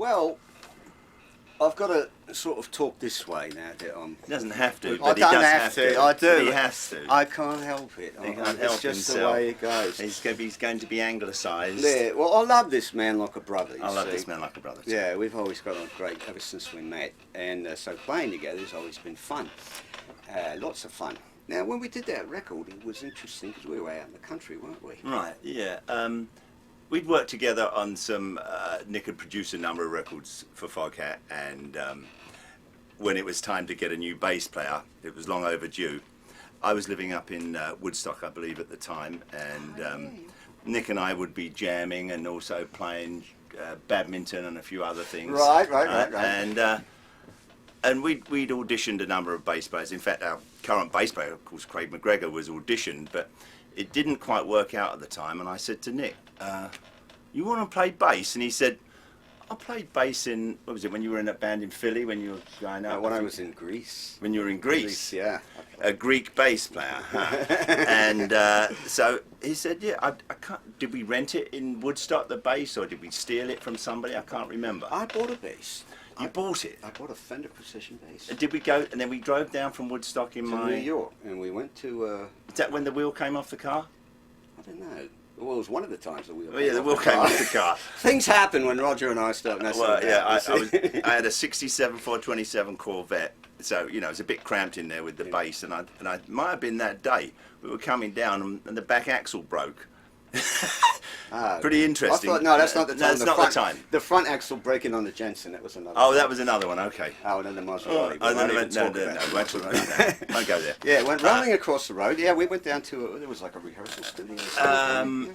Well, I've got to sort of talk this way now that He doesn't have to, I but he don't does have to. I do. But he has to. I can't help it. He can't It's help just himself. the way it goes. He's going to be anglicised. Yeah. Well, I love this man like a brother. I love see. this man like a brother. Too. Yeah, we've always got on great ever since we met, and so playing together has always been fun. Lots of fun. Now, when we did that record, it was interesting because we were out in the country, weren't we? Right. Yeah. We'd worked together on some. Nick had produced a number of records for Foghat, and when it was time to get a new bass player, it was long overdue. I was living up in Woodstock, I believe, at the time, and Nick and I would be jamming and also playing badminton and a few other things. Right. And we'd auditioned a number of bass players. In fact, our current bass player, of course, Craig McGregor, was auditioned, but it didn't quite work out at the time. And I said to Nick, "You want to play bass?" And he said, "I played bass in, what was it, when you were in that band in Philly, when you were going out?" When I was in Greece. When you were in Greece? Yeah. A Greek bass player, huh? And so he said, "Yeah, I can't." Did we rent it in Woodstock, the bass, or did we steal it from somebody? I can't remember. I bought a bass. You bought it? I bought a Fender Precision bass. And did we go? And then we drove down from Woodstock in to New York, and we went to. Is that when the wheel came off the car? I don't know. Well, it was one of the times the wheel. Oh yeah, the wheel came off the car. Things happen when Roger and I start messing Well, about. yeah, I had a '67 427 Corvette, so you know it's a bit cramped in there with the bass, and I might have been that day we were coming down and the back axle broke. Pretty interesting. I thought, no, that's not the time. No, it's not the time. The front axle breaking on the Jameson, that was another. Oh, that was another one. Okay. Oh, and then the Maserati. No, we won't go there. Yeah, went rolling across the road. Yeah, we went down to there was like a rehearsal studio.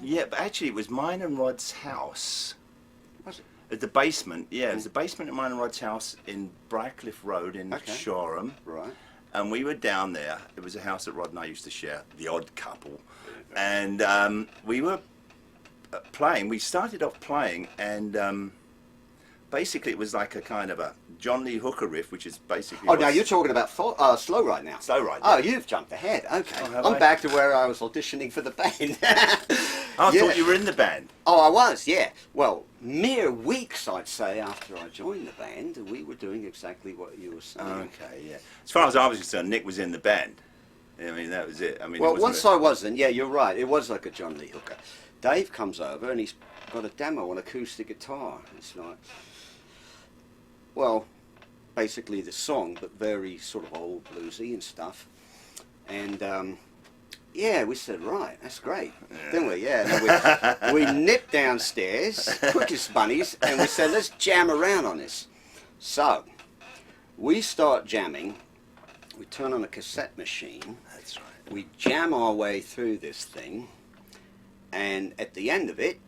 Yeah, but actually it was mine and Rod's house. Was it? At the basement, yeah, it was the basement at mine and Rod's house in Briarcliff Road in Shoreham. Right. And we were down there. It was a house that Rod and I used to share, the odd couple. And we were playing. We started off playing, and basically it was like a kind of a John Lee Hooker riff, which is basically. Oh, now you're talking about Slow Ride now. Slow Ride. Oh, you've jumped ahead. Okay, I'm back to where I was auditioning for the band. I thought you were in the band. Oh, I was, yeah. Well, mere weeks, I'd say, after I joined the band, we were doing exactly what you were saying. Okay, yeah. As far as I was concerned, Nick was in the band. I mean, that was it. I mean, well, once I wasn't, yeah, you're right. It was like a John Lee Hooker. Dave comes over and he's got a demo on acoustic guitar. It's like, well, basically the song, but very sort of old bluesy and stuff. And yeah, we said, right, that's great, didn't we? Yeah. No, we nipped downstairs, quick as bunnies, and we said, let's jam around on this. So we start jamming. We turn on a cassette machine. That's right. We jam our way through this thing, and at the end of it,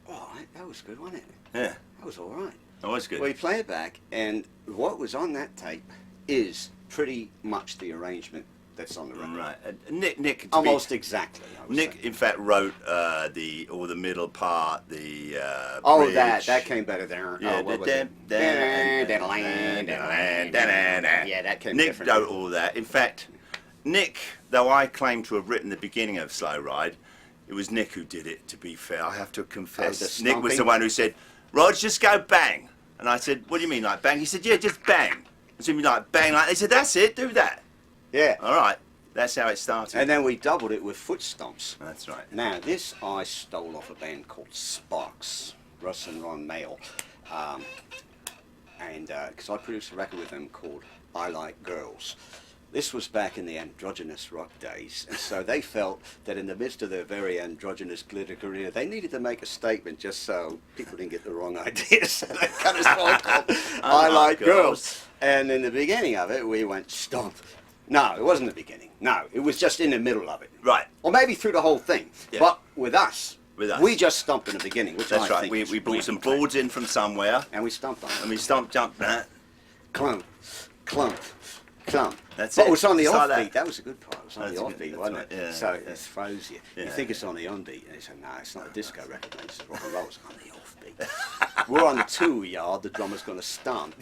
oh, that was good, wasn't it? Yeah. That was all right. That was good. We play it back, and what was on that tape is pretty much the arrangement that's on the record. Right. Nick. Almost exactly. Nick, in fact, wrote the middle part, the oh, bridge. that came better there. Yeah, oh, what was it? Yeah, that came. Nick wrote all that. In fact, Nick, though I claim to have written the beginning of Slow Ride, it was Nick who did it. To be fair, I have to confess. Nick was the one who said, "Rog, just go bang." And I said, "What do you mean, like bang?" He said, "Yeah, just bang." I said, "Like bang, like." They said, "That's it. Do that." Yeah. All right. That's how it started. And then we doubled it with foot stomps. That's right. Now, this I stole off a band called Sparks, Russ and Ron Mail. And because I produced a record with them called I Like Girls. This was back in the androgynous rock days, and so they felt that in the midst of their very androgynous glitter career, they needed to make a statement just so people didn't get the wrong idea. So they cut a song called I Like Girls. And in the beginning of it, we went stomp. No, it wasn't the beginning. No, it was just in the middle of it. Right. Or maybe through the whole thing. Yeah. But with us, we just stomped in the beginning, which That's I right. think We brought some boards in from somewhere. and we stomped on them. And we jumped that. Clump, clump, clump. That's but it. it was on the It's like offbeat. that. That was a good part. It was on That's the good. offbeat, That's wasn't right. it? Yeah, So yeah. it throws you. You Yeah. think it's on the onbeat, and you say, no, it's not a disco record, mate. It's rock and roll. It's on the offbeat. We're on the 2 yard. The drummer's going to stomp.